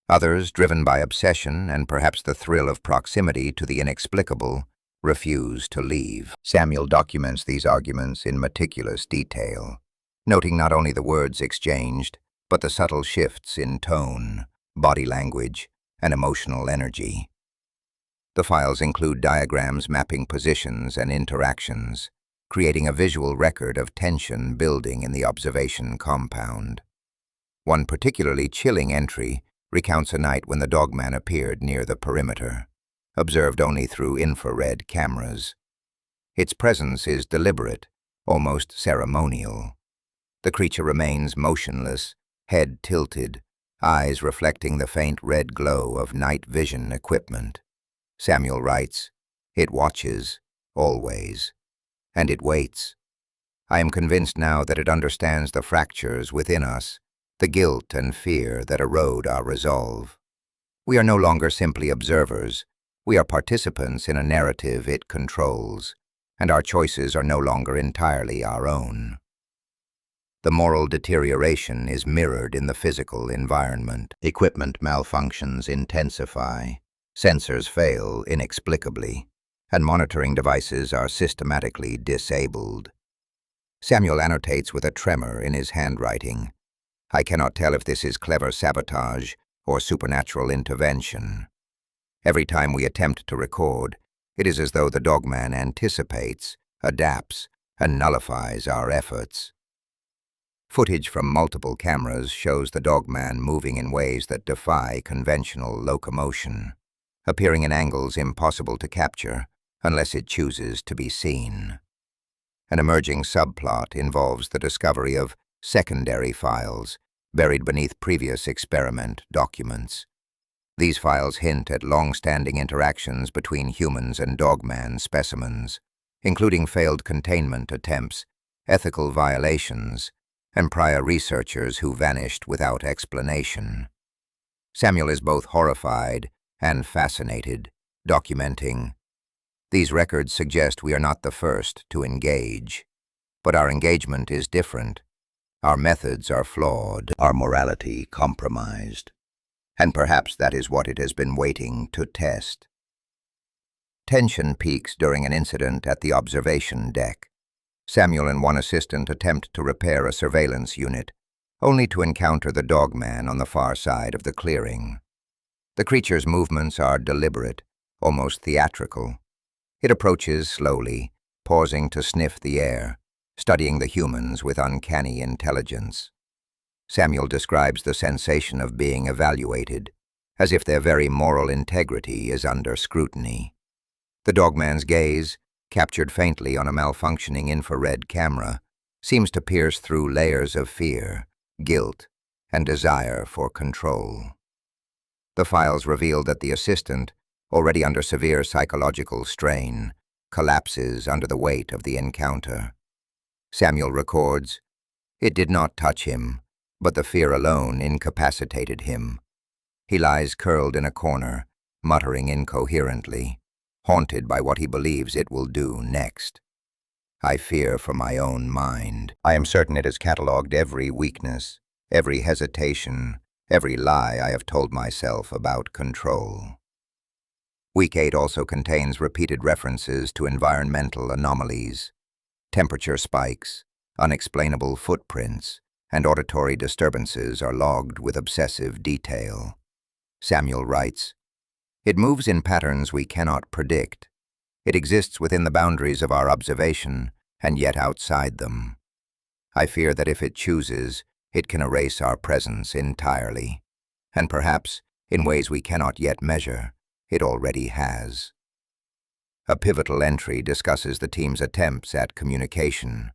Others, driven by obsession and perhaps the thrill of proximity to the inexplicable, refuse to leave. Samuel documents these arguments in meticulous detail, noting not only the words exchanged, but the subtle shifts in tone, body language, and emotional energy. The files include diagrams mapping positions and interactions, creating a visual record of tension building in the observation compound. One particularly chilling entry recounts a night when the Dogman appeared near the perimeter, observed only through infrared cameras. Its presence is deliberate, almost ceremonial. The creature remains motionless, head tilted, eyes reflecting the faint red glow of night vision equipment. Samuel writes, "It watches, always, and it waits. I am convinced now that it understands the fractures within us the guilt and fear that erode our resolve. We are no longer simply observers. We are participants in a narrative it controls, and our choices are no longer entirely our own. The moral deterioration is mirrored in the physical environment. Equipment malfunctions intensify, sensors fail inexplicably, and monitoring devices are systematically disabled. Samuel annotates with a tremor in his handwriting. I cannot tell if this is clever sabotage or supernatural intervention. Every time we attempt to record, it is as though the Dogman anticipates, adapts, and nullifies our efforts. Footage from multiple cameras shows the Dogman moving in ways that defy conventional locomotion, appearing in angles impossible to capture unless it chooses to be seen. An emerging subplot involves the discovery of secondary files buried beneath previous experiment documents. These files hint at long-standing interactions between humans and Dogman specimens, including failed containment attempts, ethical violations, and prior researchers who vanished without explanation. Samuel is both horrified and fascinated, documenting. These records suggest we are not the first to engage, but our engagement is different. Our methods are flawed, our morality compromised, and perhaps that is what it has been waiting to test. Tension peaks during an incident at the observation deck. Samuel and one assistant attempt to repair a surveillance unit, only to encounter the Dogman on the far side of the clearing. The creature's movements are deliberate, almost theatrical. It approaches slowly, pausing to sniff the air, studying the humans with uncanny intelligence. Samuel describes the sensation of being evaluated, as if their very moral integrity is under scrutiny. The Dogman's gaze, captured faintly on a malfunctioning infrared camera, seems to pierce through layers of fear, guilt, and desire for control. The files reveal that the assistant, already under severe psychological strain, collapses under the weight of the encounter. Samuel records, "It did not touch him, but the fear alone incapacitated him. He lies curled in a corner, muttering incoherently, haunted by what he believes it will do next. I fear for my own mind. I am certain it has catalogued every weakness, every hesitation, every lie I have told myself about control." Week 8 also contains repeated references to environmental anomalies. Temperature spikes, unexplainable footprints, and auditory disturbances are logged with obsessive detail. Samuel writes, "It moves in patterns we cannot predict. It exists within the boundaries of our observation, and yet outside them. I fear that if it chooses, it can erase our presence entirely, and perhaps, in ways we cannot yet measure, it already has." A pivotal entry discusses the team's attempts at communication.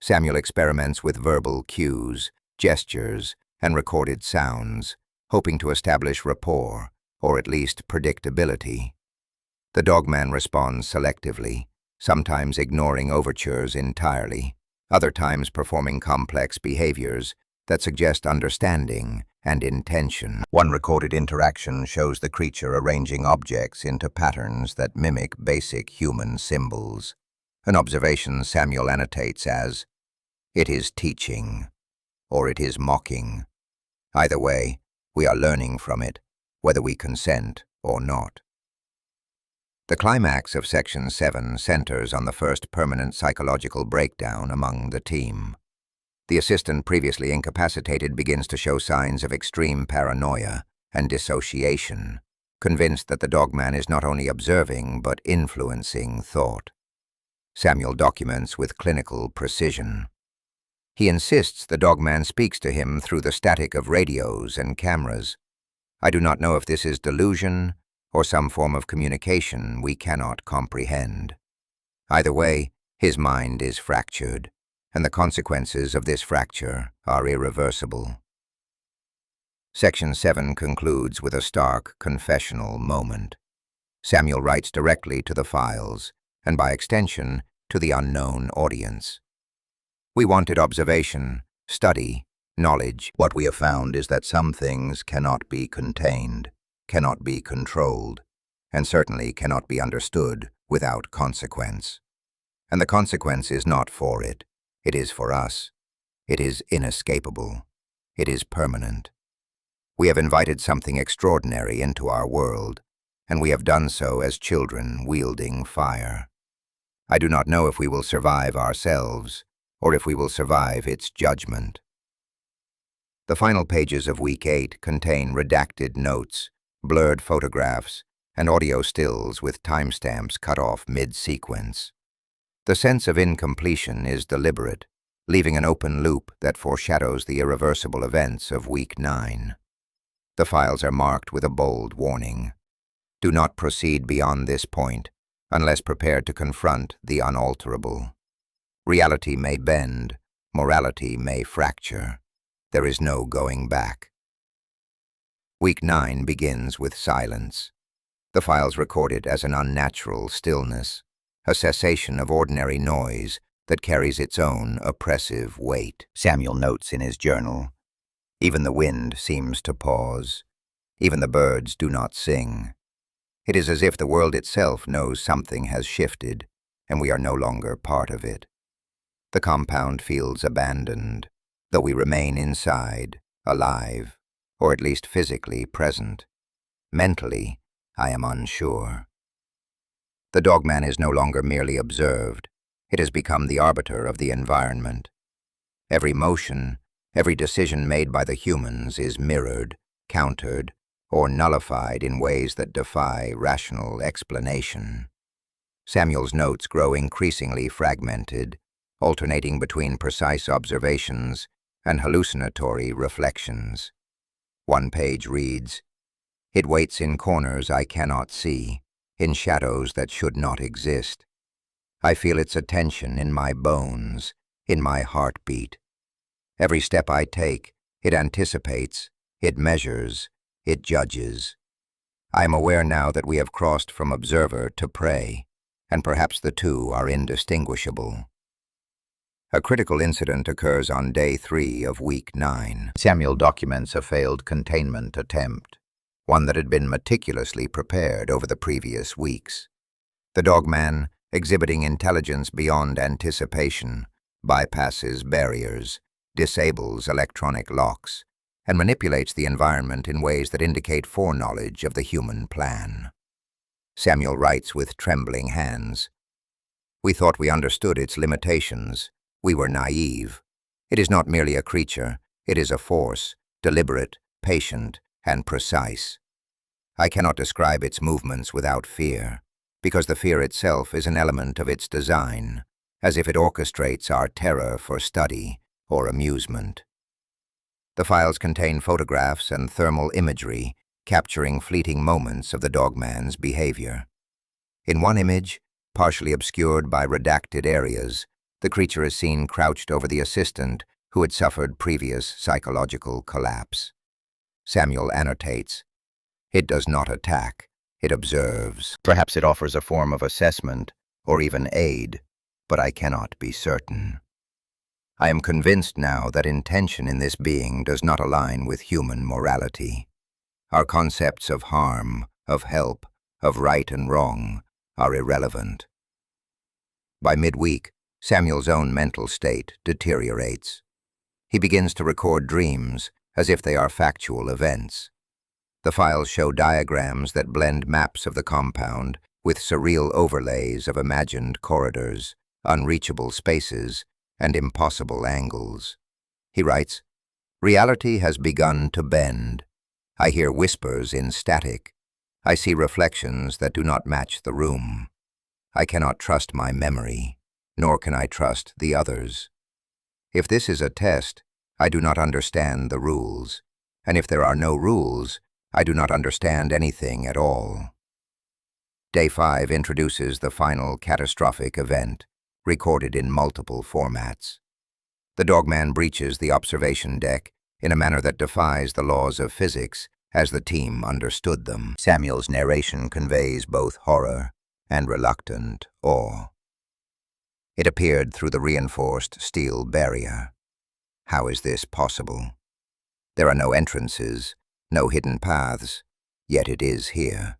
Samuel experiments with verbal cues, gestures, and recorded sounds, hoping to establish rapport, or at least predictability. The Dogman responds selectively, sometimes ignoring overtures entirely, other times performing complex behaviors that suggest understanding and intention. One recorded interaction shows the creature arranging objects into patterns that mimic basic human symbols, an observation Samuel annotates as, "It is teaching," or "it is mocking." Either way, we are learning from it, whether we consent or not. The climax of Section 7 centers on the first permanent psychological breakdown among the team. The assistant, previously incapacitated, begins to show signs of extreme paranoia and dissociation, convinced that the Dogman is not only observing but influencing thought. Samuel documents with clinical precision. He insists the Dogman speaks to him through the static of radios and cameras. I do not know if this is delusion or some form of communication we cannot comprehend. Either way, his mind is fractured, and the consequences of this fracture are irreversible. Section 7 concludes with a stark confessional moment. Samuel writes directly to the files, and by extension, to the unknown audience. "We wanted observation, study, knowledge. What we have found is that some things cannot be contained, cannot be controlled, and certainly cannot be understood without consequence. And the consequence is not for it. It is for us. It is inescapable. It is permanent. We have invited something extraordinary into our world, and we have done so as children wielding fire. I do not know if we will survive ourselves, or if we will survive its judgment. The final pages of Week 8 contain redacted notes, blurred photographs, and audio stills with timestamps cut off mid-sequence. The sense of incompletion is deliberate, leaving an open loop that foreshadows the irreversible events of Week 9. The files are marked with a bold warning. Do not proceed beyond this point, unless prepared to confront the unalterable. Reality may bend, morality may fracture. There is no going back. Week 9 begins with silence. The files record it as an unnatural stillness, a cessation of ordinary noise that carries its own oppressive weight. Samuel notes in his journal, "Even the wind seems to pause. Even the birds do not sing. It is as if the world itself knows something has shifted, and we are no longer part of it. The compound feels abandoned, though we remain inside, alive, or at least physically present. Mentally, I am unsure." The Dogman is no longer merely observed. It has become the arbiter of the environment. Every motion, every decision made by the humans is mirrored, countered, or nullified in ways that defy rational explanation. Samuel's notes grow increasingly fragmented, alternating between precise observations and hallucinatory reflections. One page reads, "It waits in corners I cannot see, in shadows that should not exist. I feel its attention in my bones, in my heartbeat. Every step I take, it anticipates, it measures, it judges. I am aware now that we have crossed from observer to prey, and perhaps the two are indistinguishable." A critical incident occurs on day 3 of Week 9. Samuel documents a failed containment attempt, one that had been meticulously prepared over the previous weeks. The Dogman, exhibiting intelligence beyond anticipation, bypasses barriers, disables electronic locks, and manipulates the environment in ways that indicate foreknowledge of the human plan. Samuel writes with trembling hands, "We thought we understood its limitations. We were naive. It is not merely a creature, it is a force, deliberate, patient, and precise. I cannot describe its movements without fear, because the fear itself is an element of its design, as if it orchestrates our terror for study or amusement." The files contain photographs and thermal imagery capturing fleeting moments of the Dogman's behavior. In one image, partially obscured by redacted areas, the creature is seen crouched over the assistant who had suffered previous psychological collapse. Samuel annotates, "It does not attack, it observes. Perhaps it offers a form of assessment or even aid, but I cannot be certain. I am convinced now that intention in this being does not align with human morality. Our concepts of harm, of help, of right and wrong are irrelevant." By midweek, Samuel's own mental state deteriorates. He begins to record dreams as if they are factual events. The files show diagrams that blend maps of the compound with surreal overlays of imagined corridors, unreachable spaces, and impossible angles. He writes, "Reality has begun to bend. I hear whispers in static. I see reflections that do not match the room. I cannot trust my memory, nor can I trust the others. If this is a test, I do not understand the rules, and if there are no rules, I do not understand anything at all." Day 5 introduces the final catastrophic event, recorded in multiple formats. The Dogman breaches the observation deck in a manner that defies the laws of physics as the team understood them. Samuel's narration conveys both horror and reluctant awe. It appeared through the reinforced steel barrier. How is this possible? There are no entrances, no hidden paths, yet it is here.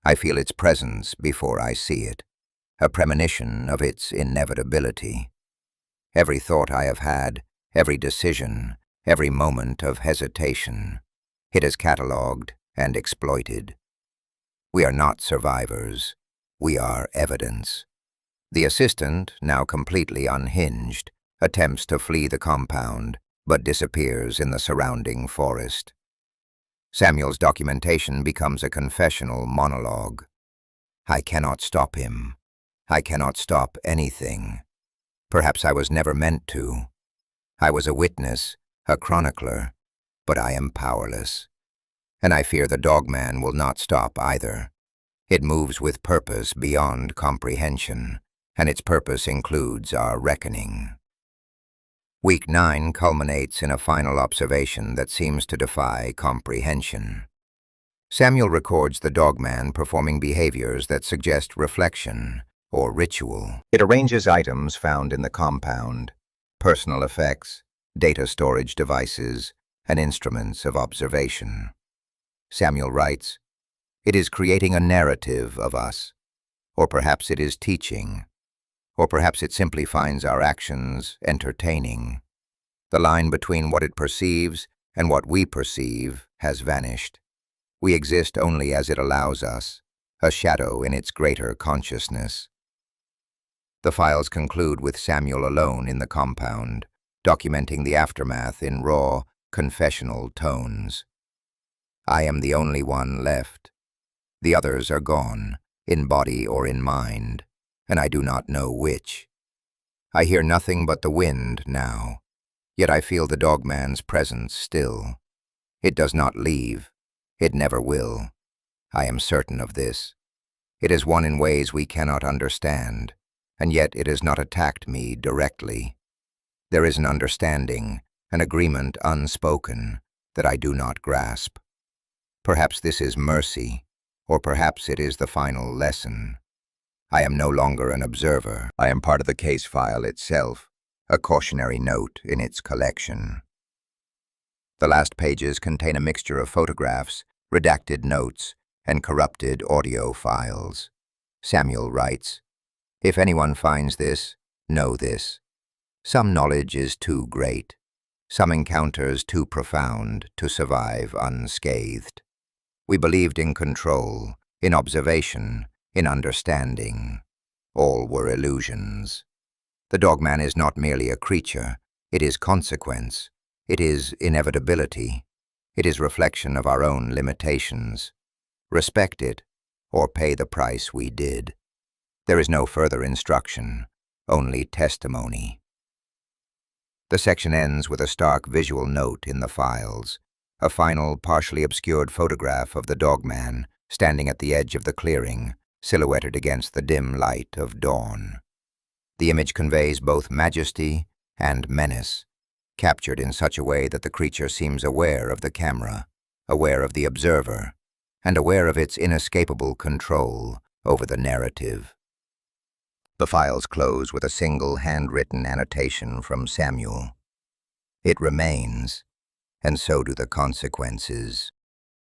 I feel its presence before I see it, a premonition of its inevitability. Every thought I have had, every decision, every moment of hesitation, it is catalogued and exploited. We are not survivors. We are evidence. The assistant, now completely unhinged, attempts to flee the compound, but disappears in the surrounding forest. Samuel's documentation becomes a confessional monologue. I cannot stop him. I cannot stop anything. Perhaps I was never meant to. I was a witness, a chronicler, but I am powerless. And I fear the Dogman will not stop either. It moves with purpose beyond comprehension, and its purpose includes our reckoning. Week 9 culminates in a final observation that seems to defy comprehension. Samuel records the Dogman performing behaviors that suggest reflection or ritual. It arranges items found in the compound, personal effects, data storage devices, and instruments of observation. Samuel writes, "It is creating a narrative of us, or perhaps it is teaching, or perhaps it simply finds our actions entertaining. The line between what it perceives and what we perceive has vanished. We exist only as it allows us, a shadow in its greater consciousness." The files conclude with Samuel alone in the compound, documenting the aftermath in raw, confessional tones. I am the only one left. The others are gone, in body or in mind, and I do not know which. I hear nothing but the wind now, yet I feel the Dogman's presence still. It does not leave. It never will. I am certain of this. It is one in ways we cannot understand, and yet it has not attacked me directly. There is an understanding, an agreement unspoken, that I do not grasp. Perhaps this is mercy, or perhaps it is the final lesson. I am no longer an observer. I am part of the case file itself, a cautionary note in its collection. The last pages contain a mixture of photographs, redacted notes, and corrupted audio files. Samuel writes, "If anyone finds this, know this. Some knowledge is too great, some encounters too profound to survive unscathed. We believed in control, in observation, in understanding. All were illusions. The Dogman is not merely a creature, it is consequence, it is inevitability, it is reflection of our own limitations. Respect it, or pay the price we did." There is no further instruction, only testimony. The section ends with a stark visual note in the files, a final, partially obscured photograph of the Dogman standing at the edge of the clearing, silhouetted against the dim light of dawn. The image conveys both majesty and menace, captured in such a way that the creature seems aware of the camera, aware of the observer, and aware of its inescapable control over the narrative. The files close with a single handwritten annotation from Samuel. It remains, and so do the consequences.